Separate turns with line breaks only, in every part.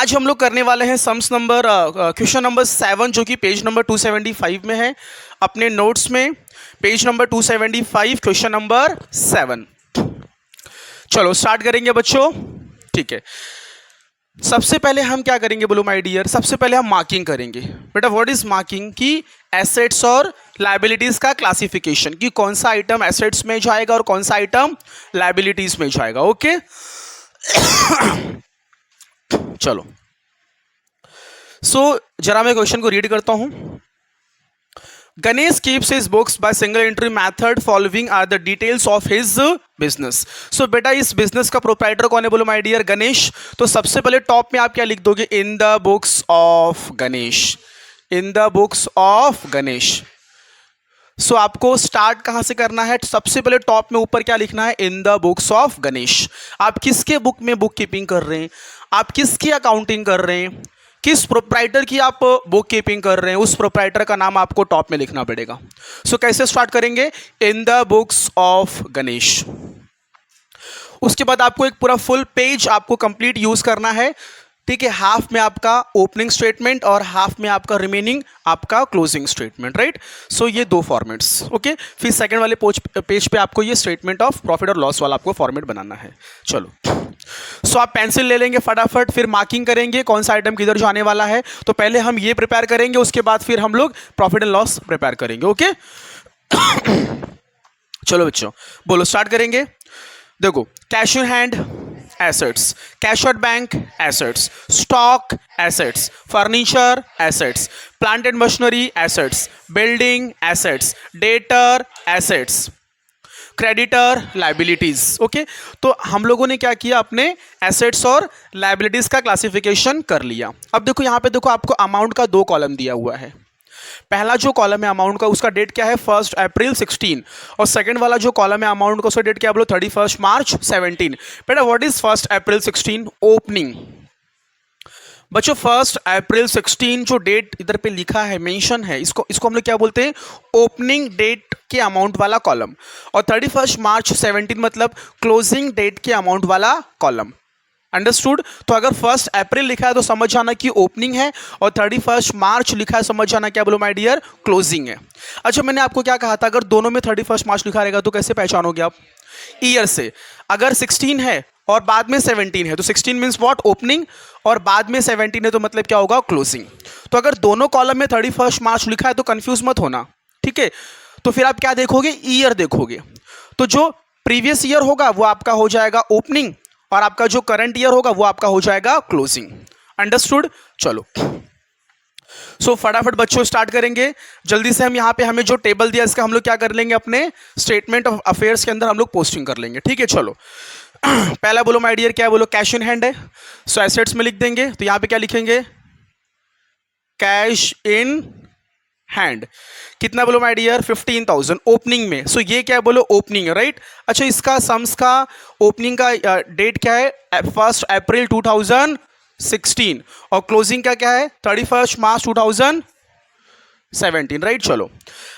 आज हम लोग करने वाले हैं सम्स नंबर क्वेश्चन नंबर 7 जो कि पेज नंबर 275 में है अपने नोट्स में। Page number 275 question number 7। चलो स्टार्ट करेंगे बच्चों। ठीक है, सबसे पहले हम क्या करेंगे बोलो माय डियर, सबसे पहले हम मार्किंग करेंगे। बेटा व्हाट इज मार्किंग की एसेट्स और लायबिलिटीज का क्लासिफिकेशन, कि कौन सा आइटम एसेट्स में जाएगा और कौन सा आइटम लायबिलिटीज में जाएगा। ओके चलो जरा मैं क्वेश्चन को रीड करता हूं। Ganesh keeps his books by single entry method, following are the details of his business. So बेटा इस बिजनेस का प्रोप्राइटर कौन है बोलो माय डियर, गणेश। तो सबसे पहले टॉप में आप क्या लिख दोगे, in the books of Ganesh, in the books of Ganesh. So आपको स्टार्ट कहां से करना है, सबसे पहले टॉप में ऊपर क्या लिखना है, इन द बुक्स ऑफ गणेश। आप किसके बुक में बुक कीपिंग कर रहे हैं, आप किसकी अकाउंटिंग कर रहे हैं, किस प्रोप्राइटर की आप बुक कीपिंग कर रहे हैं, उस प्रोप्राइटर का नाम आपको टॉप में लिखना पड़ेगा। सो कैसे स्टार्ट करेंगे, इन द बुक्स ऑफ गणेश। उसके बाद आपको एक पूरा फुल पेज आपको कंप्लीट यूज करना है। ठीक है, हाफ में आपका ओपनिंग स्टेटमेंट और हाफ में आपका रिमेनिंग आपका क्लोजिंग स्टेटमेंट, राइट। सो ये दो फॉर्मेट्स। ओके, फिर सेकंड वाले पेज पे आपको ये स्टेटमेंट ऑफ प्रॉफिट और लॉस वाला आपको फॉर्मेट बनाना है। चलो सो आप पेंसिल ले लेंगे फटाफट, फिर मार्किंग करेंगे कौन सा आइटम किधर जाने वाला है। तो पहले हम ये प्रिपेयर करेंगे, उसके बाद फिर हम लोग प्रॉफिट एंड लॉस प्रिपेयर करेंगे। ओके चलो बच्चों बोलो, स्टार्ट करेंगे। देखो, cash in hand assets, cash at bank assets, stock assets, furniture assets, plant and machinery assets, building assets, debtor assets, creditor liabilities. Okay, तो हम लोगों ने क्या किया, अपने एसेट्स और लायबिलिटीज का क्लासिफिकेशन कर लिया। अब देखो यहाँ पे, देखो आपको अमाउंट का दो कॉलम दिया हुआ है। पहला जो कॉलम है अमाउंट का, उसका डेट क्या है 1 अप्रैल 16, और सेकंड वाला जो कॉलम है अमाउंट का, उसका डेट क्या है बोलो 31 मार्च 17। बेटा व्हाट इज 1 अप्रैल 16, ओपनिंग। बच्चों 1 अप्रैल 16 जो डेट इधर पे लिखा है, मेंशन है, इसको हम लोग क्या बोलते हैं, ओपनिंग डेट के अमाउंट वाला कॉलम। और 31 मार्च 17 मतलब क्लोजिंग डेट के अमाउंट वाला कॉलम। अंडरस्टूड। तो अगर 1 अप्रैल लिखा है तो समझ जाना कि ओपनिंग है, और 31 मार्च लिखा है समझ जाना क्या बोलो माय डियर, क्लोजिंग है। अच्छा, मैंने आपको क्या कहा था, अगर दोनों में 31 मार्च लिखा रहेगा तो कैसे पहचानोगे आप, ईयर से। अगर 16 है और बाद में 17 है तो 16 मीन्स व्हाट, ओपनिंग, और बाद में 17 है तो मतलब क्या होगा, क्लोजिंग। तो अगर दोनों कॉलम में 31 मार्च लिखा है तो कंफ्यूज मत होना, ठीक है। तो फिर आप क्या देखोगे, ईयर देखोगे। तो जो प्रीवियस ईयर होगा वो आपका हो जाएगा ओपनिंग, और आपका जो करंट ईयर होगा वो आपका हो जाएगा क्लोजिंग। अंडरस्टूड। चलो सो फटाफट बच्चों स्टार्ट करेंगे जल्दी से। हम यहाँ पे हमें जो टेबल दिया इसका हम लोग क्या कर लेंगे, अपने स्टेटमेंट ऑफ अफेयर्स के अंदर हम लोग पोस्टिंग कर लेंगे। ठीक है, चलो पहला बोलो माय डियर, क्या है बोलो, कैश इन हैंड है। सो एसेट्स में लिख देंगे, तो यहाँ पे क्या लिखेंगे, कैश इन हैंड। कितना बोलो माय डियर, 15,000 ओपनिंग में। सो ये क्या है बोलो, ओपनिंग है, राइट। अच्छा, इसका सम्स का ओपनिंग का डेट क्या है, 1 अप्रैल 2016, और क्लोजिंग का क्या है 31 मार्च 2017, राइट। चलो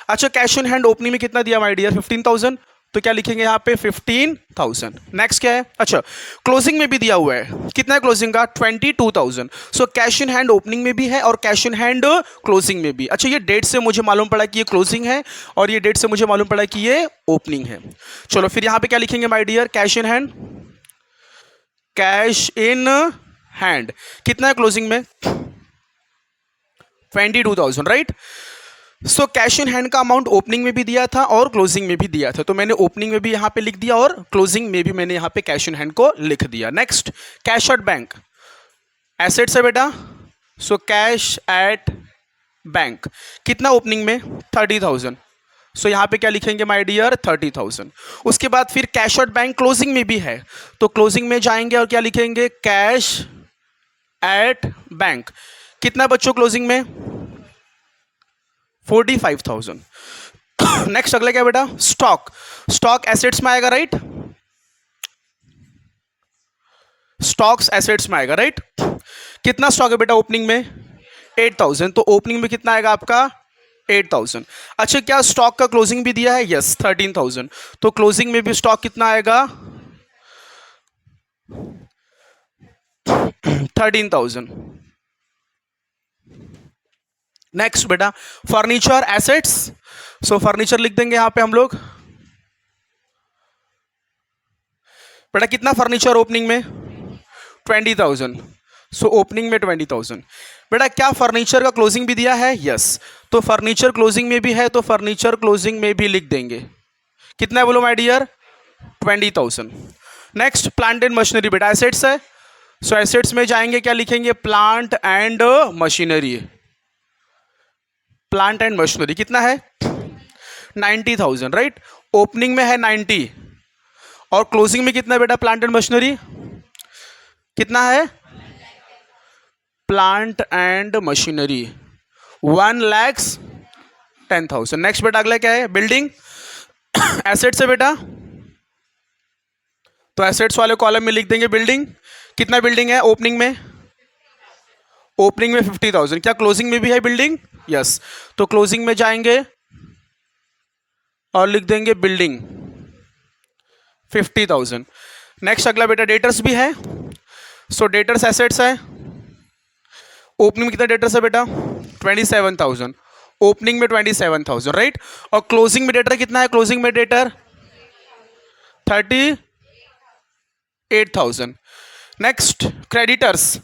अच्छा, कैश इन हैंड ओपनिंग में कितना दिया माय डियर, 15,000, तो क्या लिखेंगे यहाँ पे 15,000। नेक्स्ट क्या है, अच्छा क्लोजिंग में भी दिया हुआ है, कितना है क्लोजिंग का 22,000। सो कैश इन हैंड ओपनिंग में भी है और कैश इन हैंड क्लोजिंग में भी। अच्छा, ये डेट से मुझे मालूम पड़ा कि ये क्लोजिंग है, और ये डेट से मुझे मालूम पड़ा कि ये ओपनिंग है। चलो फिर यहाँ पे क्या लिखेंगे my dear, cash in hand, cash in hand कितना है क्लोजिंग में, 22,000, right. So cash in hand का अमाउंट ओपनिंग में भी दिया था और क्लोजिंग में भी दिया था, तो मैंने ओपनिंग में भी यहाँ पे लिख दिया और क्लोजिंग में भी मैंने यहाँ पे कैश इन हैंड को लिख दिया। Next, cash at bank assets है बेटा। सो कैश एट बैंक कितना ओपनिंग में 30,000। सो यहाँ पे क्या लिखेंगे माय डियर, 30,000। उसके बाद फिर कैश एट बैंक क्लोजिंग में भी है, तो क्लोजिंग में जाएंगे और क्या लिखेंगे, कैश एट बैंक। कितना बच्चों क्लोजिंग में, 45,000। नेक्स्ट अगला क्या बेटा, स्टॉक। स्टॉक एसेट्स में आएगा, राइट। स्टॉक्स एसेट्स में आएगा, राइट। कितना स्टॉक है बेटा ओपनिंग में, 8,000, तो ओपनिंग में कितना आएगा आपका 8,000। अच्छा, क्या स्टॉक का क्लोजिंग भी दिया है, यस 13,000, तो क्लोजिंग में भी स्टॉक कितना आएगा 13,000। नेक्स्ट बेटा फर्नीचर एसेट्स, सो फर्नीचर लिख देंगे यहां पे हम लोग। बेटा कितना फर्नीचर ओपनिंग में 20,000, सो ओपनिंग में 20,000। बेटा क्या फर्नीचर का क्लोजिंग भी दिया है? यस, तो फर्नीचर क्लोजिंग में भी है, तो फर्नीचर क्लोजिंग में भी लिख देंगे। कितना है बोलो my dear? 20,000। Next plant and machinery, बेटा एसेट्स है, सो एसेट्स में जाएंगे, क्या लिखेंगे? Plant and machinery. Plant and machinery कितना है? 90,000, राइट। ओपनिंग में है 90 और क्लोजिंग में कितना है बेटा? प्लांट एंड मशीनरी कितना है? Plant and machinery 1,10,000। नेक्स्ट बेटा अगला क्या है? बिल्डिंग एसेट्स है बेटा, तो एसेट्स वाले कॉलम में लिख देंगे बिल्डिंग। कितना बिल्डिंग है ओपनिंग में? ओपनिंग में 50,000। क्या क्लोजिंग में भी है बिल्डिंग? यस, तो क्लोजिंग में जाएंगे और लिख देंगे बिल्डिंग 50,000। नेक्स्ट अगला बेटा डेटर्स भी है, सो डेटर्स एसेट्स है। ओपनिंग में कितना डेटर्स है बेटा? 27,000। ओपनिंग में 27,000, राइट। और क्लोजिंग में डेटर कितना है? क्लोजिंग में डेटर 38,000। नेक्स्ट क्रेडिटर्स,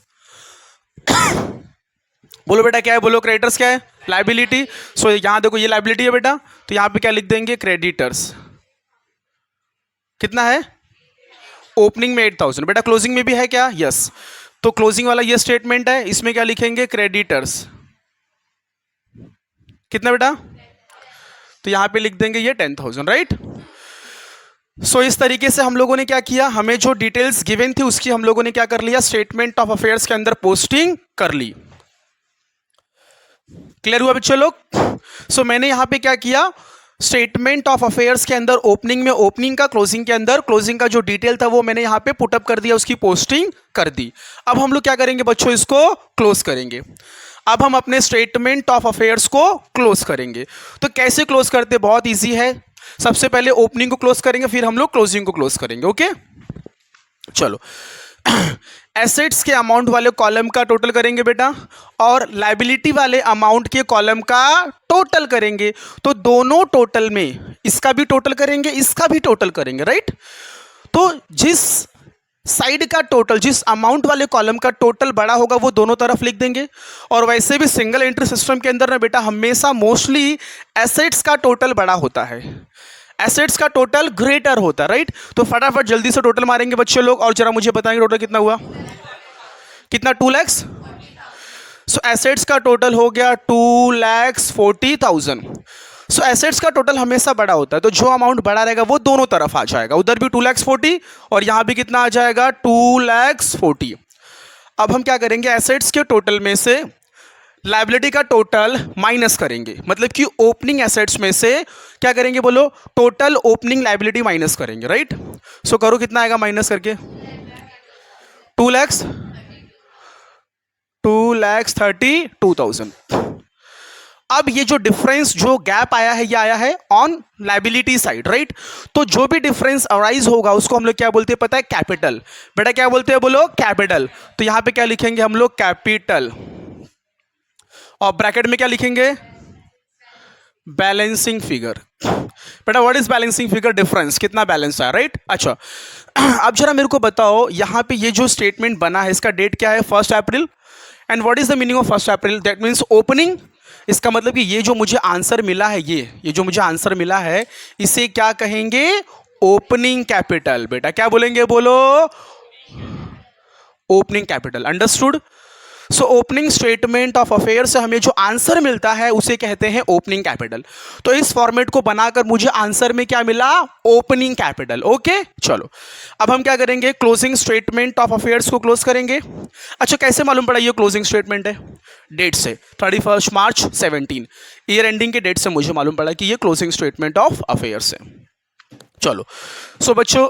बोलो बेटा क्या है? बोलो क्रेडिटर्स क्या है? लाइबिलिटी। सो यहां देखो ये लाइबिलिटी है बेटा, तो यहां पे क्या लिख देंगे? क्रेडिटर्स। कितना है? ओपनिंग में 8,000। बेटा क्लोजिंग में भी है क्या? यस, तो क्लोजिंग वाला ये स्टेटमेंट है, इसमें क्या लिखेंगे? क्रेडिटर्स। कितना बेटा? तो यहां पे लिख देंगे ये 10,000, राइट। सो इस तरीके से हम लोगों ने क्या किया? हमें जो डिटेल्स गिवन थी उसकी हम लोगों ने क्या कर लिया? स्टेटमेंट ऑफ अफेयर्स के अंदर पोस्टिंग कर ली। क्लियर हुआ बच्चे लोग? सो मैंने यहां पे क्या किया? स्टेटमेंट ऑफ अफेयर्स के अंदर ओपनिंग में ओपनिंग का, क्लोजिंग के अंदर क्लोजिंग का जो डिटेल था वो मैंने यहां पे पुटअप कर दिया, उसकी पोस्टिंग कर दी। अब हम लोग क्या करेंगे बच्चों? इसको क्लोज करेंगे। अब हम अपने स्टेटमेंट ऑफ अफेयर्स को क्लोज करेंगे। तो कैसे क्लोज करते? बहुत इजी है। सबसे पहले ओपनिंग को क्लोज करेंगे, फिर हम लोग क्लोजिंग को क्लोज करेंगे। ओके चलो एसेट्स के अमाउंट वाले कॉलम का टोटल करेंगे बेटा, और लायबिलिटी वाले अमाउंट के कॉलम का टोटल करेंगे। तो दोनों टोटल में इसका भी टोटल करेंगे, इसका भी टोटल करेंगे, राइट। तो जिस साइड का टोटल, जिस अमाउंट वाले कॉलम का टोटल बड़ा होगा वो दोनों तरफ लिख देंगे। और वैसे भी सिंगल एंट्री सिस्टम के अंदर ना बेटा हमेशा मोस्टली एसेट्स का टोटल बड़ा होता है, एसेट्स का टोटल ग्रेटर होता है, राइट। तो फटाफट जल्दी से टोटल मारेंगे बच्चे लोग और जरा मुझे बताएंगे टोटल कितना हुआ? कितना? 2 लाख। सो एसेट्स का टोटल हो गया 2,40,000। सो एसेट्स का टोटल हमेशा बड़ा होता है, तो जो अमाउंट बड़ा रहेगा वो दोनों तरफ आ जाएगा, उधर भी 2,40,000 और यहां भी कितना आ जाएगा? 2,40,000। अब हम क्या करेंगे? एसेट्स के टोटल में से लायबिलिटी का टोटल माइनस करेंगे, मतलब कि ओपनिंग एसेट्स में से क्या करेंगे बोलो? टोटल ओपनिंग लायबिलिटी माइनस करेंगे, राइट। सो करो कितना आएगा माइनस करके? 2,32,000। अब ये जो डिफरेंस, जो गैप आया है, ये आया है ऑन लायबिलिटी साइड, राइट। तो जो भी डिफरेंस अराइज होगा उसको हम लोग क्या बोलते हैं पता है? कैपिटल। बेटा क्या बोलते हैं बोलो? कैपिटल। तो यहां पे क्या लिखेंगे हम लोग? कैपिटल। और ब्रैकेट में क्या लिखेंगे? Balancing figure. बेटा what is balancing figure? Difference, कितना बैलेंस है, राइट। अच्छा अब जरा मेरे को बताओ, यहां पे ये जो स्टेटमेंट बना है इसका डेट क्या है? 1 April. And what is the meaning of 1 April? That means opening. इसका मतलब कि ये जो मुझे आंसर मिला है, ये जो मुझे आंसर मिला है, इसे क्या कहेंगे? Opening capital. बेटा क्या बोलेंगे बोलो? Opening capital. Understood? So opening statement of affair से हमें जो आंसर मिलता है उसे कहते हैं ओपनिंग कैपिटल। तो इस फॉर्मेट को बनाकर मुझे आंसर में क्या मिला? Opening capital. ओके चलो अब हम क्या करेंगे? क्लोजिंग स्टेटमेंट ऑफ अफेयर्स को क्लोज करेंगे। अच्छा कैसे मालूम पड़ा ये क्लोजिंग स्टेटमेंट है? डेट से, 31 मार्च 17 ईयर एंडिंग के डेट से मुझे मालूम पड़ा कि ये क्लोजिंग स्टेटमेंट ऑफ अफेयर्स है। चलो सो बच्चों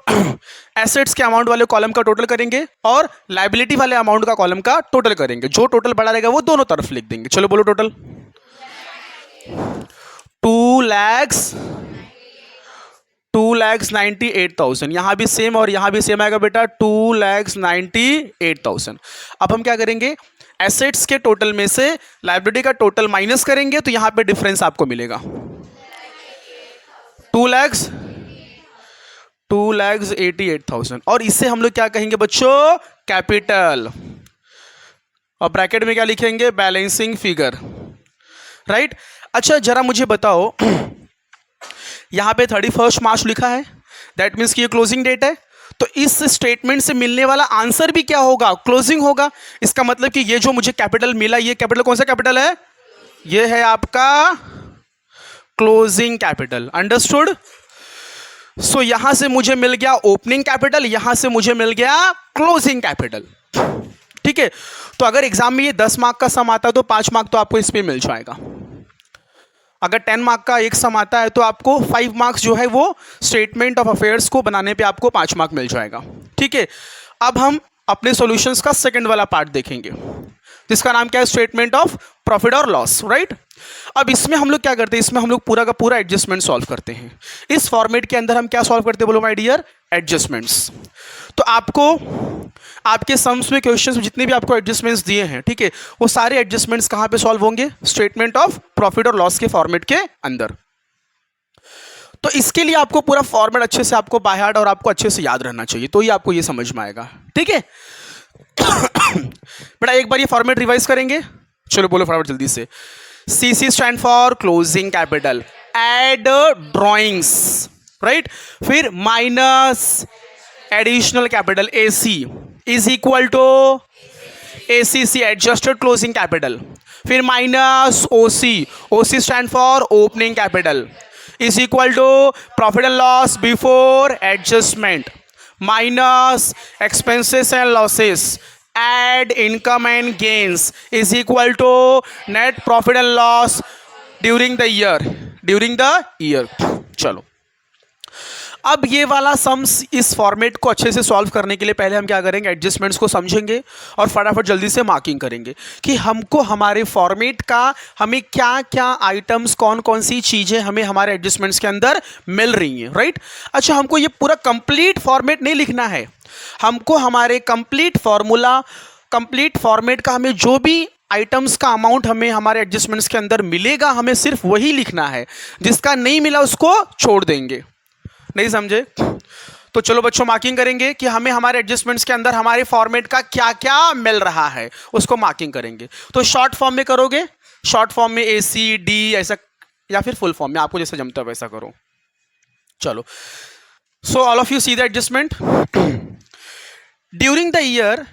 एसेट्स के अमाउंट वाले कॉलम का टोटल करेंगे और लायबिलिटी वाले अमाउंट का कॉलम का टोटल करेंगे। जो टोटल बड़ा रहेगा वो दोनों तरफ लिख देंगे। चलो बोलो टोटल। 2,00,000 2,98,000, यहाँ भी सेम और यहाँ भी सेम आएगा बेटा 2,98,000। अब हम क्या करेंगे, एसेट्स के टोटल में से लायबिलिटी का टोटल माइनस करेंगे तो यहाँ पे डिफरेंस आपको मिलेगा 2,88,000 और इससे हम लोग क्या कहेंगे बच्चों, कैपिटल, और ब्रैकेट में क्या लिखेंगे, बैलेंसिंग फिगर, राइट। अच्छा जरा मुझे बताओ, यहां पे 31 मार्च लिखा है, दैट मीन्स कि ये क्लोजिंग डेट है, तो इस स्टेटमेंट से मिलने वाला आंसर भी क्या होगा, क्लोजिंग होगा। इसका मतलब कि ये जो मुझे कैपिटल मिला, ये कैपिटल कौन सा कैपिटल है, ये है आपका क्लोजिंग कैपिटल, अंडरस्टूड। सो यहां से मुझे मिल गया ओपनिंग कैपिटल, यहां से मुझे मिल गया क्लोजिंग कैपिटल, ठीक है। तो अगर एग्जाम में ये 10 मार्क का सम आता है तो 5 मार्क तो आपको इस पे मिल जाएगा। अगर 10 मार्क का एक सम आता है तो आपको 5 मार्क्स जो है वो स्टेटमेंट ऑफ अफेयर्स को बनाने पे आपको 5 मार्क मिल जाएगा, ठीक है। अब हम अपने सॉल्यूशंस का सेकंड वाला पार्ट देखेंगे, जिसका नाम क्या है, स्टेटमेंट ऑफ प्रॉफिट और लॉस, राइट। अब इसमें हम लोग क्या करते हैं, इसमें हम लोग पूरा का पूरा एडजस्टमेंट सॉल्व करते हैं। इस फॉर्मेट के अंदर हम क्या सॉल्व करते हैं, बोलो माय डियर, एडजस्टमेंट्स। तो आपको आपके सम्स में क्वेश्चंस में जितने भी आपको एडजस्टमेंट्स दिए हैं, ठीक है, वो सारे एडजस्टमेंट्स कहां पे सॉल्व होंगे, स्टेटमेंट ऑफ प्रॉफिट और लॉस के फॉर्मेट के अंदर। तो इसके लिए आपको पूरा फॉर्मेट अच्छे से आपको बाय हार्ट और आपको अच्छे से याद रहना चाहिए, तो ही आपको ये समझ में आएगा, ठीक है। बेटा एक बार ये फॉर्मेट रिवाइज करेंगे, चलो बोलो फटाफट जल्दी से। CC stand for closing capital, add drawings, right, फिर minus additional capital AC is equal to ACC, adjusted closing capital, फिर minus OC stand for opening capital is equal to profit and loss before adjustment, minus expenses and losses, add income and gains is equal to net profit and loss during the year। चलो अब ये वाला sums इस format को अच्छे से solve करने के लिए पहले हम क्या करेंगे, एडजस्टमेंट्स को समझेंगे और फटाफट जल्दी से मार्किंग करेंगे कि हमको हमारे फॉर्मेट का हमें क्या क्या आइटम्स, कौन कौन सी चीज़ें हमें हमारे एडजस्टमेंट्स के अंदर मिल रही हैं, राइट। अच्छा हमको ये पूरा कंप्लीट फॉर्मेट नहीं लिखना है, हमको हमारे कंप्लीट फॉर्मूला, कंप्लीट फॉर्मेट का हमें जो भी आइटम्स का अमाउंट हमें हमारे एडजस्टमेंट्स के अंदर मिलेगा, हमें सिर्फ वही लिखना है, जिसका नहीं मिला उसको छोड़ देंगे, नहीं समझे। तो चलो बच्चों मार्किंग करेंगे कि हमें हमारे एडजस्टमेंट्स के अंदर हमारे फॉर्मेट का क्या क्या मिल रहा है, उसको मार्किंग करेंगे। तो शॉर्ट फॉर्म में करोगे, शॉर्ट फॉर्म में ACD ऐसा, या फिर फुल फॉर्म में, आपको जैसा जमता है वैसा करो। चलो, so all of you see the adjustment. During the year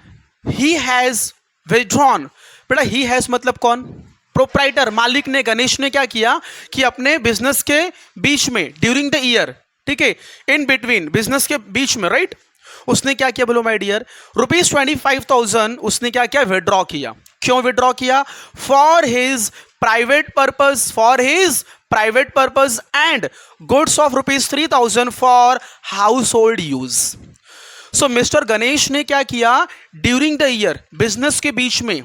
he has withdrawn, बेटा ही हैज मतलब कौन, प्रोप्राइटर, मालिक ने, गणेश ने क्या किया कि अपने बिजनेस के बीच में, ड्यूरिंग द ईयर, ठीक है, इन बिटवीन, बिजनेस के बीच में, राइट, उसने क्या किया बोलो माय डियर, ₹25,000 उसने क्या किया, विड्रॉ किया। क्यों विड्रॉ किया, for his private purpose and goods of ₹3,000 for house hold use. So mister Ganesh ने क्या किया, ड्यूरिंग द ईयर, बिजनेस के बीच में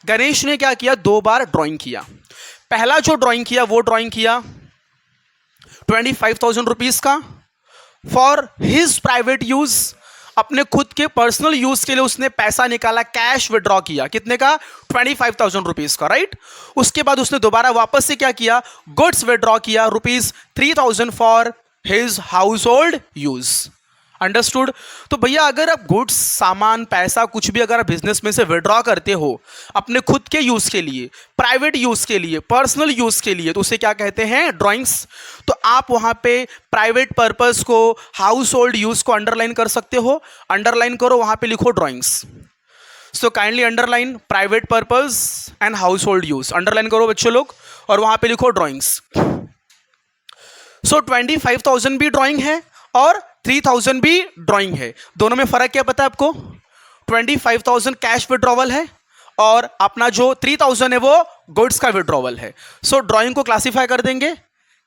गणेश ने क्या किया, 2 बार ड्राइंग किया। पहला जो ड्राइंग किया वो ड्राइंग किया ₹25,000 का फॉर हिज प्राइवेट यूज, अपने खुद के पर्सनल यूज के लिए उसने पैसा निकाला, कैश विड्रॉ किया, कितने का, ₹25,000 का, राइट। उसके बाद उसने दोबारा वापस से क्या किया, गुड्स विड्रॉ किया, ₹3,000 for his house hold use, understood. तो भैया अगर आप गुड्स, सामान, पैसा कुछ भी अगर आप बिजनेस में से विड्रॉ करते हो अपने खुद के यूज के लिए, प्राइवेट यूज के लिए, पर्सनल यूज के लिए, तो उसे क्या कहते हैं, ड्राइंग्स। तो आप वहां पे प्राइवेट पर्पस को, हाउस होल्ड यूज को अंडरलाइन कर सकते हो, अंडरलाइन करो, वहां पे लिखो drawings. So kindly underline private purpose and house hold use, underline करो बच्चों लोग, और वहां पे लिखो ड्राइंग्स। सो 25,000 भी ड्राइंग है और 3,000 भी ड्राइंग है, दोनों में फर्क क्या पता है आपको, 25,000 कैश विड्रॉवल है और अपना जो 3,000 है वो गुड्स का विड्रॉवल है। सो ड्राइंग को क्लासिफाई कर देंगे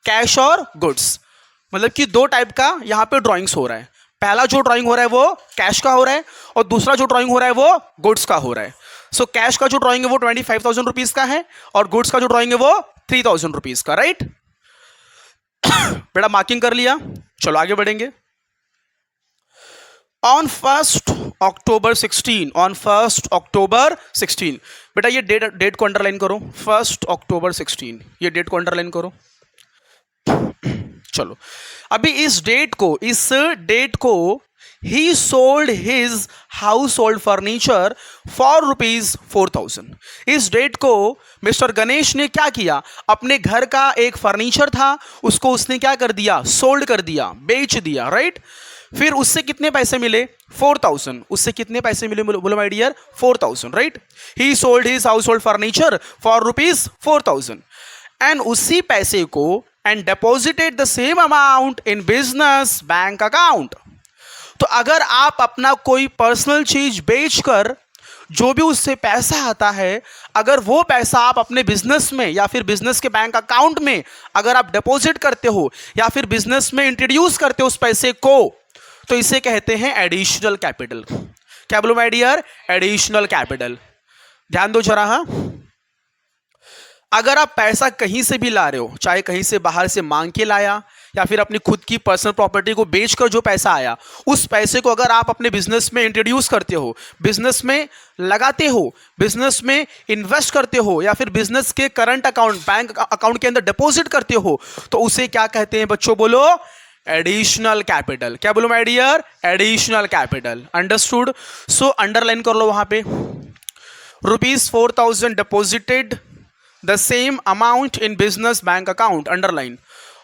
कैश और गुड्स, मतलब कि 2 टाइप का यहाँ पे ड्राइंग्स हो रहा है। पहला जो ड्राइंग हो रहा है वो कैश का हो रहा है और दूसरा जो ड्राइंग हो रहा है वो गुड्स का हो रहा है। सो कैश का जो ड्राइंग है वो ₹25,000 का है और गुड्स का जो ड्राइंग है वो ₹3,000 का, राइट। बेटा मार्किंग कर लिया, चलो आगे बढ़ेंगे। ऑन 1 अक्टूबर 16, ऑन 1 अक्टूबर 16, बेटा ये डेट को अंडरलाइन करो, 1 अक्टूबर 16, ये डेट को अंडरलाइन करो। चलो अभी इस डेट को ही sold his household furniture for ₹4,000। इस डेट को मिस्टर गणेश ने क्या किया, अपने घर का एक फर्नीचर था उसको उसने क्या कर दिया, सोल्ड कर दिया, बेच दिया, राइट। फिर उससे कितने पैसे मिले, 4,000। उससे कितने पैसे मिले बोलो my dear, 4,000, right. He sold his household furniture for ₹4,000 and उसी पैसे को and deposited the same amount in business bank account. तो अगर आप अपना कोई पर्सनल चीज बेचकर जो भी उससे पैसा आता है, अगर वो पैसा आप अपने बिजनेस में या फिर बिजनेस के बैंक अकाउंट में अगर आप डिपॉजिट करते हो या फिर बिजनेस में इंट्रोड्यूस करते हो उस पैसे को, तो इसे कहते हैं एडिशनल कैपिटल। क्या बोलो माय डियर, एडिशनल कैपिटल। ध्यान दो जरा। हाँ, अगर आप पैसा कहीं से भी ला रहे हो, चाहे कहीं से बाहर से मांग के लाया या फिर अपनी खुद की पर्सनल प्रॉपर्टी को बेचकर जो पैसा आया, उस पैसे को अगर आप अपने बिजनेस में इंट्रोड्यूस करते हो, बिजनेस में लगाते हो, बिजनेस में इन्वेस्ट करते हो या फिर बिजनेस के करंट अकाउंट बैंक अकाउंट के अंदर डिपॉजिट करते हो, तो उसे क्या कहते हैं बच्चों, बोलो एडिशनल कैपिटल। क्या बोलो my dear, additional capital. Understood. So underline कर लो वहां पे, ₹4,000 deposited the same amount in business bank account, underline.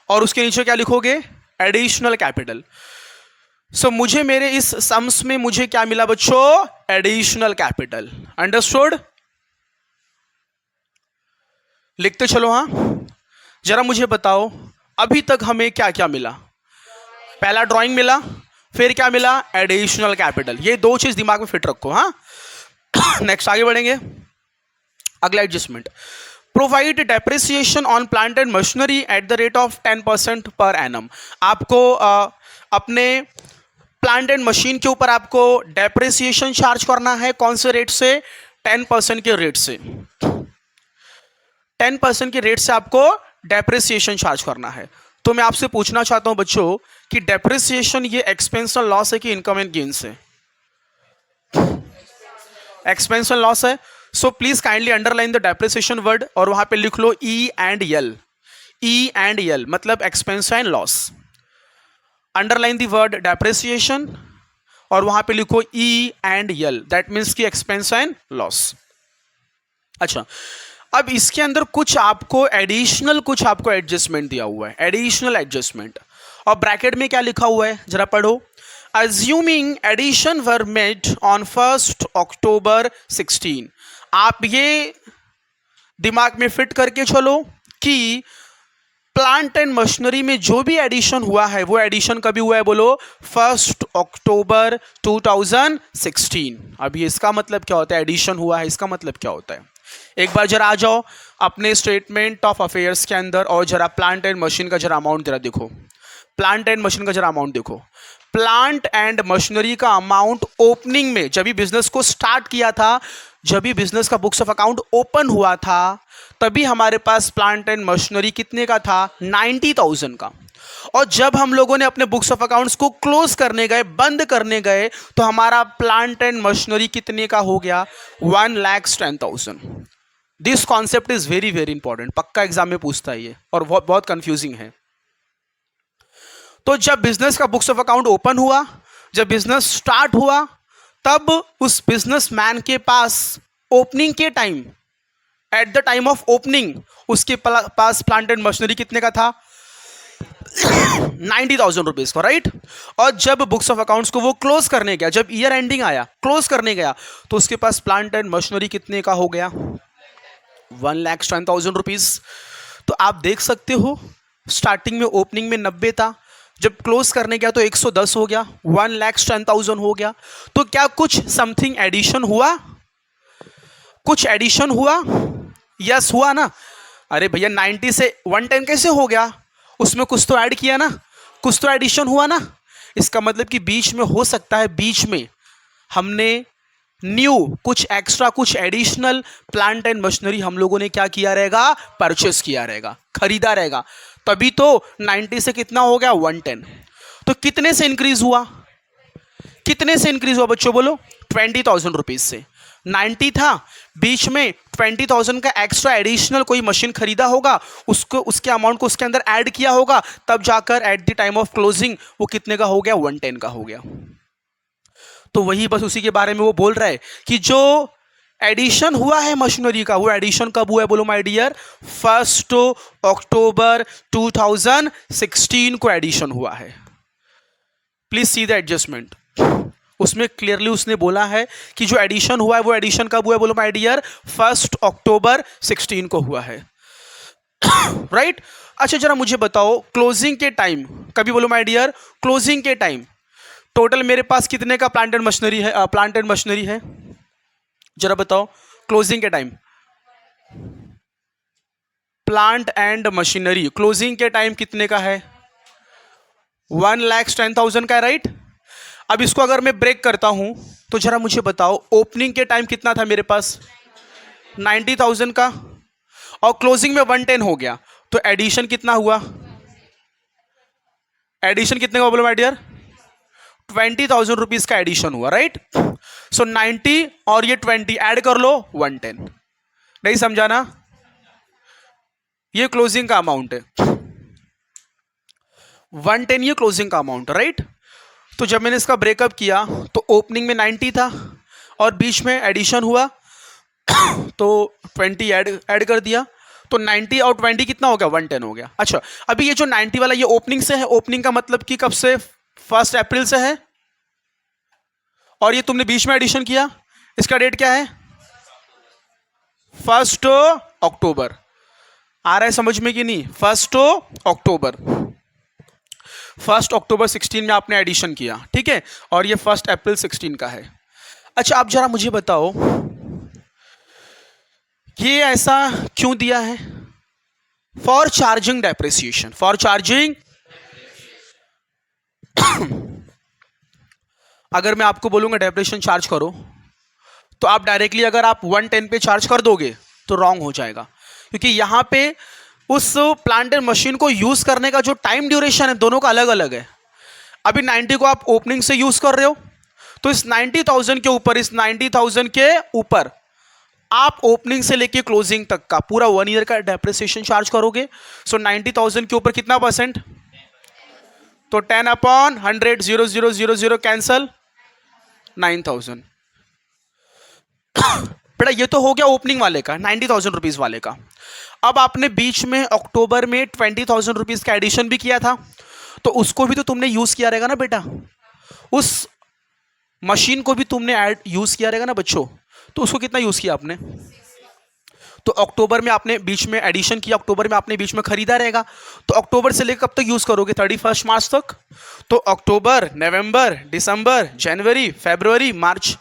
और उसके नीचे क्या लिखोगे, एडिशनल कैपिटल। सो मुझे मेरे इस सम्स में मुझे क्या मिला बच्चों, एडिशनल कैपिटल। अंडरस्टूड। लिखते चलो। हाँ, जरा मुझे बताओ अभी तक हमें क्या क्या मिला। पहला ड्राइंग मिला, फिर क्या मिला, एडिशनल कैपिटल। ये दो चीज दिमाग में फिट रखो। हाँ, नेक्स्ट आगे बढ़ेंगे। अगला adjustment, provide depreciation on plant and machinery at the rate of 10% per annum. आपको अपने प्लांट एंड मशीन के ऊपर आपको डेप्रिसिएशन चार्ज करना है। कौन से रेट से, 10% के रेट से। 10% के रेट से आपको डेप्रिसिएशन चार्ज करना है। तो मैं आपसे पूछना चाहता हूं बच्चों कि डेप्रिसिएशन ये एक्सपेंस एंड लॉस है कि इनकम एंड गेन्स है, एक्सपेंस एंड लॉस है। So please kindly underline the depreciation word और वहां पे लिख लो E and L. E and L मतलब expense and loss. Underline the word depreciation और वहां पे लिखो E and L, that means की एक्सपेंस एंड लॉस। अच्छा, अब इसके अंदर कुछ आपको एडजस्टमेंट दिया हुआ है, एडिशनल एडजस्टमेंट। और ब्रैकेट में क्या लिखा हुआ है जरा पढ़ो। Assuming addition were made on 1 अक्टूबर 16। आप ये दिमाग में फिट करके चलो कि प्लांट एंड मशीनरी में जो भी एडिशन हुआ है वो एडिशन कभी हुआ है, बोलो 1 अक्टूबर 2016। अब ये इसका मतलब क्या होता है, एडिशन हुआ है, इसका मतलब क्या होता है। एक बार जरा आ जाओ अपने स्टेटमेंट ऑफ अफेयर्स के अंदर और जरा प्लांट एंड मशीन का जरा अमाउंट जरा देखो। प्लांट एंड मशीन का जरा अमाउंट देखो। प्लांट एंड मशीनरी का अमाउंट ओपनिंग में जब भी बिजनेस को स्टार्ट किया था, जब भी बिजनेस का बुक्स ऑफ अकाउंट ओपन हुआ था, तभी हमारे पास प्लांट एंड मशीनरी कितने का था, 90,000 का। और जब हम लोगों ने अपने बुक्स ऑफ अकाउंट्स को क्लोज करने गए, बंद करने गए, तो हमारा प्लांट एंड मशीनरी कितने का हो गया, 1,10,000। This concept is very very important, पक्का एग्जाम में पूछता है ये और बहुत कंफ्यूजिंग है। तो जब बिजनेस का बुक्स ऑफ अकाउंट ओपन हुआ, जब बिजनेस स्टार्ट हुआ, तब उस बिजनेसमैन के पास ओपनिंग के time, at the time of opening, उसके पास प्लांट एंड मशीनरी कितने का था, 90,000 रुपीज का, राइट। और जब बुक्स ऑफ अकाउंट्स को वो क्लोज करने गया, जब ईयर एंडिंग आया, क्लोज करने गया, तो उसके पास प्लांट एंड मशीनरी कितने का हो गया, 1,10,000 रुपीज। तो आप देख सकते हो स्टार्टिंग में ओपनिंग में 90 था, जब क्लोज करने गया तो 110 हो गया, 1,10,000 हो गया। तो क्या कुछ समथिंग एडिशन हुआ, कुछ एडिशन हुआ, यस हुआ ना। अरे भैया 90 से 110 कैसे हो गया, उसमें कुछ तो ऐड किया ना, कुछ तो एडिशन हुआ ना। इसका मतलब कि बीच में हो सकता है, बीच में हमने न्यू कुछ एक्स्ट्रा, कुछ एडिशनल प्लांट एंड मशीनरी हम लोगों ने क्या किया रहेगा, परचेस किया रहेगा, खरीदा रहेगा। तभी तो 90 से कितना हो गया 110। तो कितने से इंक्रीज हुआ, कितने से इंक्रीज हुआ बच्चों बोलो, 20,000 रुपीज से। 90 था, बीच में 20,000 का एक्स्ट्रा एडिशनल कोई मशीन खरीदा होगा, उसको उसके अमाउंट को उसके अंदर ऐड किया होगा, तब जाकर at the time of closing वो कितने का हो गया, 110 का हो गया। तो वही बस उसी के बारे में वो बोल रहा है कि जो एडिशन हुआ है मशीनरी का, वो एडिशन कब हुआ है बोलो माय डियर, 1 अक्टूबर 2016 को एडिशन हुआ है। Please see the adjustment. उसमें क्लियरली उसने बोला है कि जो एडिशन हुआ है वो एडिशन कब हुआ है बोलो माय डियर, 1 अक्टूबर 16 को हुआ है। राइट अच्छा जरा मुझे बताओ क्लोजिंग के टाइम, कभी बोलो माय डियर, क्लोजिंग के टाइम टोटल मेरे पास कितने का प्लांट एंड मशीनरी है, प्लांट एंड मशीनरी है, जरा बताओ क्लोजिंग के time. Plant and machinery closing के टाइम कितने का है, 1,10,000 का है, राइट। अब इसको अगर मैं ब्रेक करता हूं तो जरा मुझे बताओ ओपनिंग के टाइम कितना था मेरे पास, 90,000 का, और क्लोजिंग में 110 हो गया, तो एडिशन कितना हुआ, एडिशन कितने का बोलो माय डियर, 20,000 रुपीज का एडिशन हुआ, राइट। सो 90 और ये 20 ऐड कर लो 110, नहीं समझाना, ये क्लोजिंग का अमाउंट है, 110 ये क्लोजिंग का अमाउंट, राइट। तो जब मैंने इसका ब्रेकअप किया तो ओपनिंग में 90 था और बीच में एडिशन हुआ तो 20 ऐड कर दिया, तो 90 और 20 कितना हो गया, 110 हो गया। अच्छा अभी ये जो 90 वाला ये ओपनिंग से है, ओपनिंग का मतलब कि कब से, 1 अप्रैल से है, और ये तुमने बीच में एडिशन किया, इसका डेट क्या है, 1 अक्टूबर। आ रहा है समझ में कि नहीं, 1 अक्टूबर, 1 अक्टूबर 16 में आपने एडिशन किया, ठीक है, और ये 1 अप्रैल 16 का है। अच्छा आप जरा मुझे बताओ ये ऐसा क्यों दिया है, for charging depreciation, for charging. अगर मैं आपको बोलूंगा डेप्रिसिएशन चार्ज करो, तो आप डायरेक्टली अगर आप 110 पे चार्ज कर दोगे तो रॉन्ग हो जाएगा, क्योंकि यहां पे उस प्लांट एंड मशीन को यूज करने का जो टाइम ड्यूरेशन है दोनों का अलग अलग है। अभी 90 को आप ओपनिंग से यूज कर रहे हो, तो इस 90,000 के ऊपर, इस 90,000 के ऊपर आप ओपनिंग से लेके क्लोजिंग तक का पूरा 1 ईयर का डेप्रिसिएशन चार्ज करोगे। सो 90,000 के ऊपर कितना परसेंट, तो 10/100, 0,000 कैंसल, 9,000। बेटा ये तो हो गया ओपनिंग वाले का, 90,000 रुपीज वाले का। अब आपने बीच में अक्टूबर में 20,000 रुपीज का एडिशन भी किया था, तो उसको भी तो तुमने यूज किया रहेगा ना बेटा, उस मशीन को भी तुमने यूज किया रहेगा ना बच्चों, तो उसको कितना यूज किया आपने, तो अक्टूबर में आपने बीच में एडिशन किया, अक्टूबर में आपने बीच में खरीदा रहेगा, तो अक्टूबर से लेकर कब तक यूज करोगे, 31 मार्च तक। तो अक्टूबर, नवंबर, दिसंबर, जनवरी, फरवरी, मार्च,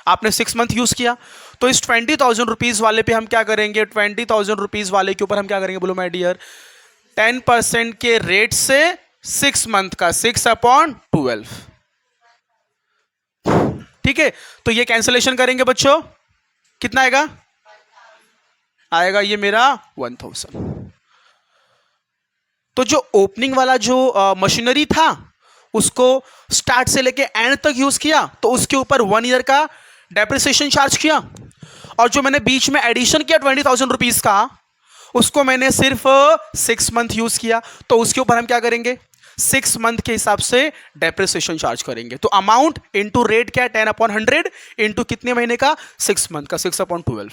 आपने 6 मंथ यूज किया। तो इस 20,000 रुपीज वाले पे हम क्या करेंगे, 20,000 रुपीज वाले के ऊपर हम क्या करेंगे बोलो माय डियर, 10% के रेट से 6 मंथ का 6/12, ठीक है। तो ये कैंसलेशन करेंगे बच्चों, कितना आएगा, आएगा ये मेरा 1,000। तो जो ओपनिंग वाला जो मशीनरी था उसको स्टार्ट से लेके एंड तक यूज किया, तो उसके ऊपर 1 ईयर का डेप्रिसिएशन चार्ज किया, और जो मैंने बीच में एडिशन किया 20,000 रुपीज का, उसको मैंने सिर्फ 6 मंथ यूज किया, तो उसके ऊपर हम क्या करेंगे, 6 मंथ के हिसाब से डेप्रिसिएशन चार्ज करेंगे। तो अमाउंट इंटू रेट क्या है, 10/100 इंटू कितने महीने का, 6 मंथ का, 6/12।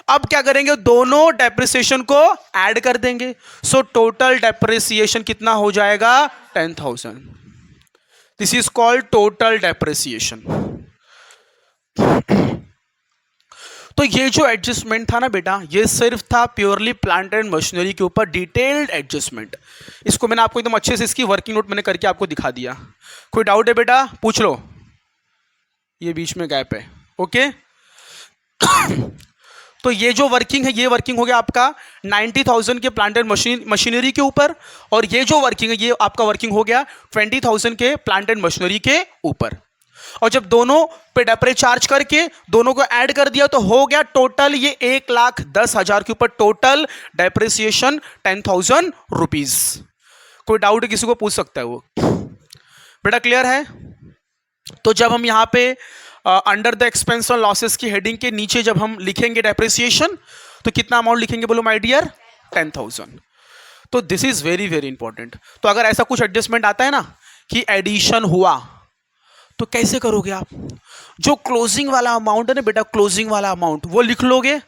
अब क्या करेंगे, दोनों डेप्रिसिएशन को ऐड कर देंगे, सो टोटल डेप्रिसिएशन कितना हो जाएगा, 10,000। This is called total depreciation. तो ये जो एडजस्टमेंट था ना बेटा, ये सिर्फ था प्योरली प्लांट एंड मशीनरी के ऊपर डिटेल्ड एडजस्टमेंट। इसको मैंने आपको एकदम अच्छे से इसकी वर्किंग नोट मैंने करके आपको दिखा दिया। कोई डाउट है बेटा, पूछ लो, ये बीच में गैप है, ओके। तो ये जो वर्किंग है, ये वर्किंग हो गया आपका 90,000 के प्लांट एंड मशीनरी के ऊपर, और ये जो वर्किंग है ये आपका वर्किंग हो गया 20,000 के प्लांट एंड मशीनरी के ऊपर। और जब दोनों पे डेप्रे चार्ज करके दोनों को ऐड कर दिया तो हो गया टोटल ये 1,10,000 के ऊपर टोटल डेप्रिसिएशन 10,000 रुपीज। कोई डाउट किसी को पूछ सकता है वो? बेटा क्लियर है? तो जब हम यहाँ पे अंडर द एक्सपेंस और लॉसेस की हेडिंग के नीचे जब हम लिखेंगे डेप्रिसिएशन तो कितना अमाउंट लिखेंगे बोलो माय डियर? 10,000। तो this is very very important. तो अगर ऐसा कुछ एडजस्टमेंट आता है ना कि एडिशन हुआ तो कैसे करोगे आप? जो क्लोजिंग वाला अमाउंट है ना बेटा, क्लोजिंग वाला अमाउंट वो लिख लोगे,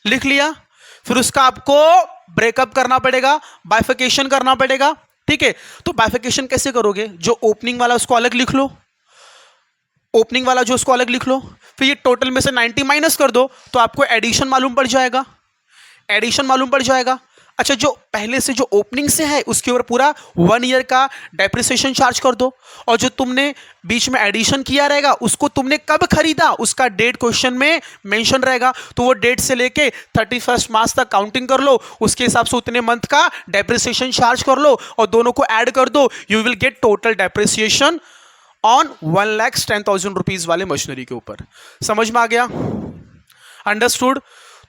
लिख लिया, फिर उसका आपको ब्रेकअप करना पड़ेगा, बाइफिकेशन करना पड़ेगा, ठीक है? तो बाइफिकेशन कैसे करोगे? जो ओपनिंग वाला उसको अलग लिख लो, ओपनिंग वाला जो उसको अलग लिख लो, फिर ये टोटल में से 90 माइनस कर दो तो आपको एडिशन मालूम पड़ जाएगा, एडिशन मालूम पड़ जाएगा। अच्छा, जो पहले से जो ओपनिंग से है उसके ऊपर पूरा 1 ईयर का डेप्रिसिएशन चार्ज कर दो, और जो तुमने बीच में एडिशन किया रहेगा उसको तुमने कब खरीदा उसका डेट क्वेश्चन में मेंशन रहेगा, तो वो डेट से लेके 31 मार्च तक काउंटिंग कर लो, उसके हिसाब से उतने मंथ का डेप्रिसिएशन चार्ज कर लो और दोनों को ऐड कर दो, you will get total depreciation on 1,10,000 rupees वाले मशीनरी के ऊपर। समझ में आ गया? अंडरस्टूड?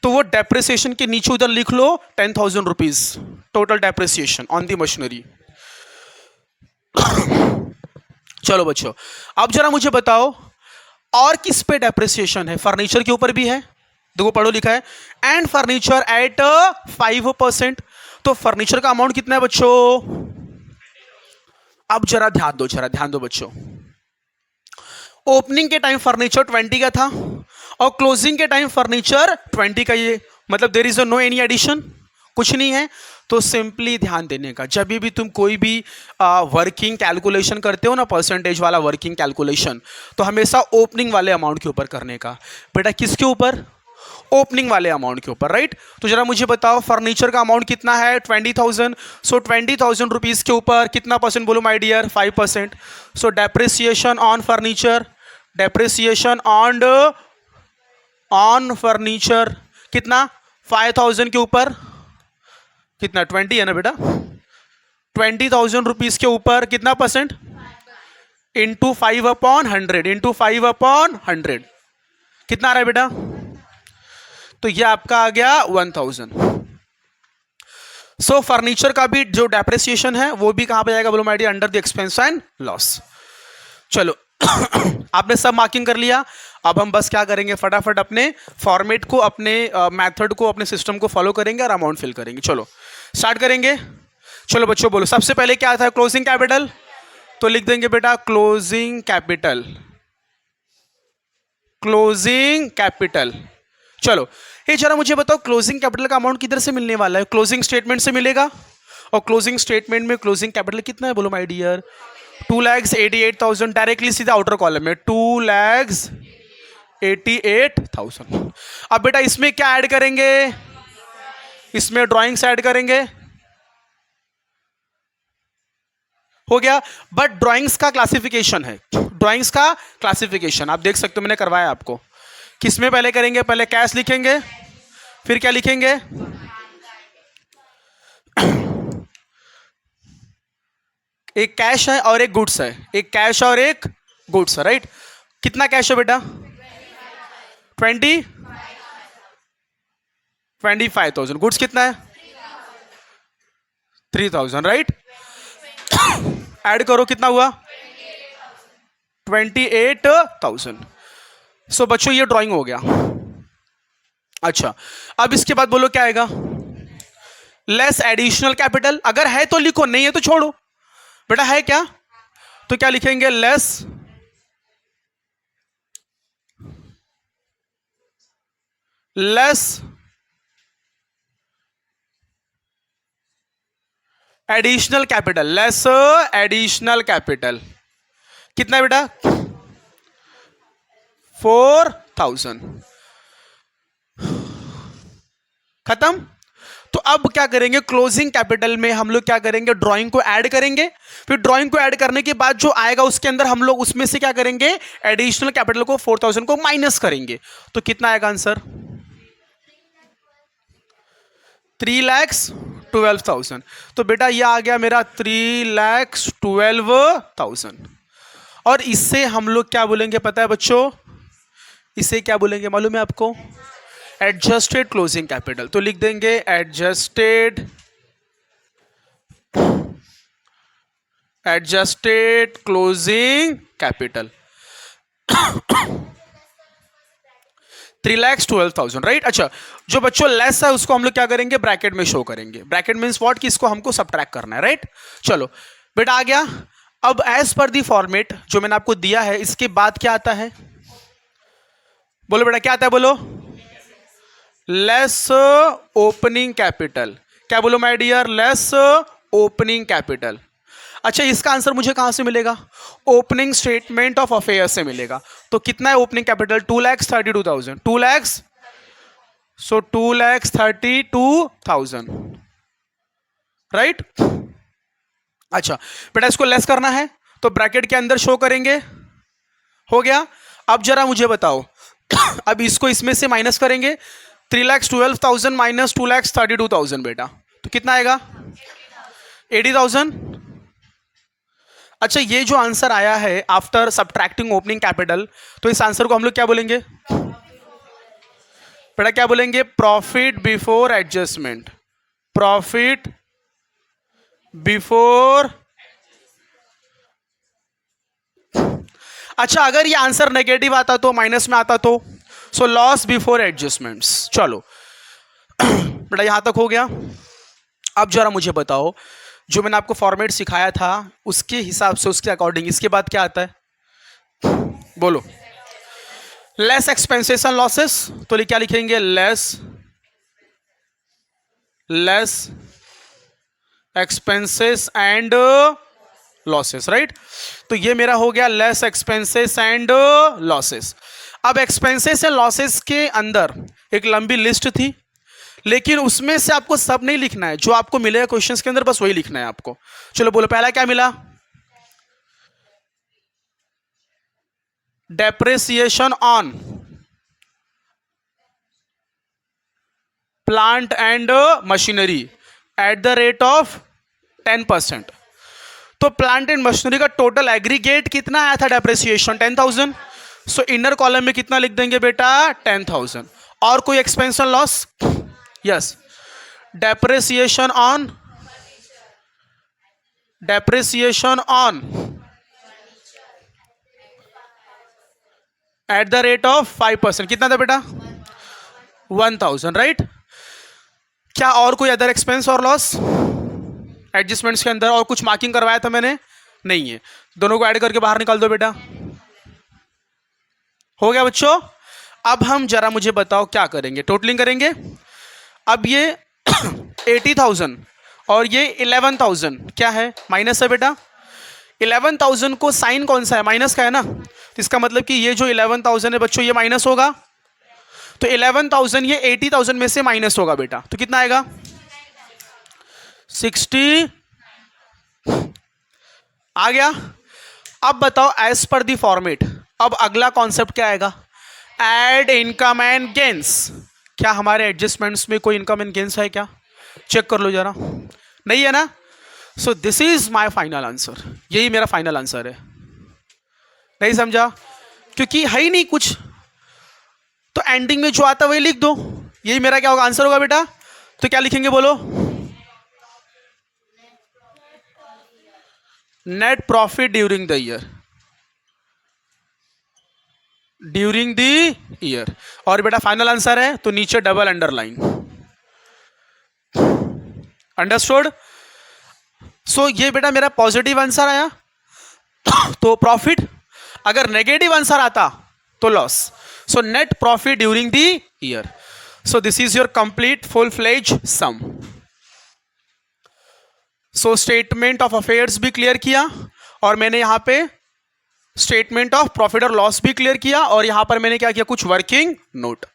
तो वो डेप्रिसिएशन के नीचे उधर लिख लो 10,000 rupees total depreciation on the machinery. चलो बच्चों, अब जरा मुझे बताओ और किस पे डेप्रिसिएशन है? फर्नीचर के ऊपर भी है, देखो पढ़ो लिखा है एंड फर्नीचर एट 5%। तो फर्नीचर का अमाउंट कितना है बच्चों? अब जरा ध्यान दो बच्चों। ओपनिंग के टाइम फर्नीचर 20 का था और क्लोजिंग के टाइम फर्नीचर 20 का, ये मतलब there is no any addition, कुछ नहीं है। तो सिंपली ध्यान देने का, जब भी तुम कोई भी वर्किंग कैलकुलेशन करते हो ना, परसेंटेज वाला वर्किंग कैलकुलेशन, तो हमेशा ओपनिंग वाले अमाउंट के ऊपर करने का। बेटा किसके ऊपर? ओपनिंग वाले अमाउंट के ऊपर, राइट? तो जरा मुझे बताओ फर्नीचर का अमाउंट कितना है? 20,000। सो 20,000 रुपीज के ऊपर कितना परसेंट बोलो my dear? 5%। So depreciation on furniture, depreciation on furniture कितना? 5,000 के ऊपर कितना? 20 है ना बेटा? 20,000 रुपीज के ऊपर कितना परसेंट? इंटू 5/100, इंटू 5/100 कितना आ रहा है बेटा? तो ये आपका आ गया 1,000। सो फर्नीचर का भी जो डेप्रिसिएशन है वो भी कहां पे जाएगा बोलो my dear? Under the expense and loss. चलो आपने सब मार्किंग कर लिया। अब हम बस क्या करेंगे, फटाफट अपने फॉर्मेट को, अपने मेथड को, अपने सिस्टम को फॉलो करेंगे और अमाउंट फिल करेंगे। चलो स्टार्ट करेंगे। चलो बच्चों बोलो, सबसे पहले क्या था? Closing capital. तो लिख देंगे बेटा क्लोजिंग कैपिटल, क्लोजिंग कैपिटल। चलो ये जरा मुझे बताओ क्लोजिंग कैपिटल का अमाउंट किधर से मिलने वाला है? क्लोजिंग स्टेटमेंट से मिलेगा। और क्लोजिंग स्टेटमेंट में क्लोजिंग कैपिटल कितना है बोलो माय डियर? 2,88,000। डायरेक्टली सीधा आउटर कॉलम में 2,88,000। अब बेटा इसमें क्या ऐड करेंगे? इसमें ड्राइंग्स ऐड करेंगे, हो गया। बट ड्राइंग्स का क्लासिफिकेशन है, ड्राइंग्स का क्लासिफिकेशन आप देख सकते हो, मैंने करवाया आपको। किसमें पहले करेंगे? पहले कैश लिखेंगे, फिर क्या लिखेंगे? एक कैश है और एक गुड्स है, एक कैश और एक गुड्स है, राइट? कितना कैश है बेटा? 25,000। गुड्स कितना है? 3,000, राइट? ऐड करो कितना हुआ? 28,000। सो बच्चों ये ड्राइंग हो गया। अच्छा अब इसके बाद बोलो क्या आएगा? Less additional capital. अगर है तो लिखो, नहीं है तो छोड़ो। बेटा है क्या? तो क्या लिखेंगे? Less additional capital, less additional capital कितना है बेटा? 4,000। खत्म। तो अब क्या करेंगे? क्लोजिंग कैपिटल में हम लोग क्या करेंगे? ड्राइंग को ऐड करेंगे। फिर ड्राइंग को ऐड करने के बाद जो आएगा उसके अंदर हम लोग उसमें से क्या करेंगे? एडिशनल कैपिटल को 4,000 को माइनस करेंगे। तो कितना आएगा आंसर? 3,12,000। तो बेटा ये आ गया मेरा 3,12,000। और इससे हम लोग क्या बोलेंगे पता है बच्चों, इसे क्या बोलेंगे मालूम है आपको? Adjusted closing capital. तो लिख देंगे एडजस्टेड क्लोजिंग कैपिटल 3,12,000, राइट। अच्छा, जो बच्चों लेस है उसको हम लोग क्या करेंगे? ब्रैकेट में शो करेंगे। ब्रैकेट मीन्स व्हाट, कि इसको हमको सबट्रैक्ट करना है, राइट। चलो बेटा आ गया। अब एज पर दी फॉर्मेट जो मैंने आपको दिया है, इसके बाद क्या आता है? बोलो बेटा क्या आता है? बोलो लेस ओपनिंग कैपिटल। क्या बोलो my dear? Less opening capital. अच्छा, इसका आंसर मुझे कहां से मिलेगा? ओपनिंग स्टेटमेंट ऑफ अफेयर से मिलेगा। तो कितना है ओपनिंग कैपिटल? 2,32,000। 2 लाख, सो 2,32,000, राइट। अच्छा बेटा, इसको लेस करना है तो ब्रैकेट के अंदर शो करेंगे। हो गया। अब जरा मुझे बताओ अब इसको इसमें से माइनस करेंगे। 3,12,000 माइनस 2,32,000 बेटा, तो कितना आएगा? 80,000। अच्छा, ये जो आंसर आया है आफ्टर सब्ट्रैक्टिंग ओपनिंग कैपिटल, तो इस आंसर को हम लोग क्या बोलेंगे बेटा? क्या बोलेंगे? Profit before adjustment. Profit before. अच्छा, अगर ये आंसर नेगेटिव आता तो, माइनस में आता तो, सो लॉस बिफोर एडजस्टमेंट्स। चलो बेटा यहां तक हो गया। अब जरा मुझे बताओ, जो मैंने आपको फॉर्मेट सिखाया था उसके हिसाब से, उसके अकॉर्डिंग इसके बाद क्या आता है? बोलो। Less expenses and losses. तो क्या लिखेंगे? Less expenses and losses, right. तो ये मेरा हो गया लेस एक्सपेंसेस एंड लॉसेस। अब एक्सपेंसेस एंड लॉसेस के अंदर एक लंबी लिस्ट थी, लेकिन उसमें से आपको सब नहीं लिखना है, जो आपको मिलेगा क्वेश्चंस के अंदर बस वही लिखना है आपको। चलो बोलो, पहला क्या मिला? Depreciation on plant and machinery at the rate of 10%। तो प्लांट एंड मशीनरी का टोटल एग्रीगेट कितना आया था? डेप्रिसिएशन 10,000। सो इनर कॉलम में कितना लिख देंगे बेटा? 10,000। और कोई expense and loss? Yes, depreciation on at the rate of 5%। कितना था बेटा? 1,000, राइट। क्या और कोई अदर एक्सपेंस और लॉस एडजस्टमेंट्स के अंदर? और कुछ मार्किंग करवाया था मैंने? नहीं है। दोनों को ऐड करके बाहर निकाल दो बेटा। हो गया बच्चों। अब हम जरा मुझे बताओ क्या करेंगे? टोटलिंग करेंगे। अब ये 80,000 और ये 11,000 क्या है? माइनस है बेटा। 11,000 को साइन कौन सा है? माइनस का है ना। तो इसका मतलब कि ये जो 11,000 है बच्चों, ये माइनस होगा। तो 11,000 ये 80,000 में से माइनस होगा बेटा। तो कितना आएगा? 60 आ गया। अब बताओ एज पर दी फॉर्मेट, अब अगला कॉन्सेप्ट क्या आएगा? Add income and gains. क्या हमारे एडजस्टमेंट्स में कोई इनकम एंड गेन्स है क्या? चेक कर लो जरा। नहीं है ना। सो this is my final answer. यही मेरा फाइनल आंसर है। नहीं समझा? क्योंकि है ही नहीं कुछ, तो एंडिंग में जो आता है वही लिख दो। यही मेरा क्या होगा? आंसर होगा बेटा। तो क्या लिखेंगे बोलो? Net profit during the year. और बेटा फाइनल आंसर है तो नीचे डबल अंडरलाइन। अंडरस्टूड? सो ये बेटा मेरा पॉजिटिव आंसर आया तो प्रॉफिट, अगर नेगेटिव आंसर आता तो loss. So net profit during the year. So this is your complete full fledge sum. So statement of affairs भी क्लियर किया, और मैंने यहां पे स्टेटमेंट ऑफ प्रॉफिट और लॉस भी क्लियर किया, और यहां पर मैंने क्या किया? कुछ working note.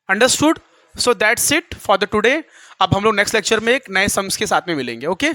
Understood? So that's it for the today. अब हम लोग नेक्स्ट लेक्चर में एक नए सम्स के साथ में मिलेंगे। ओके।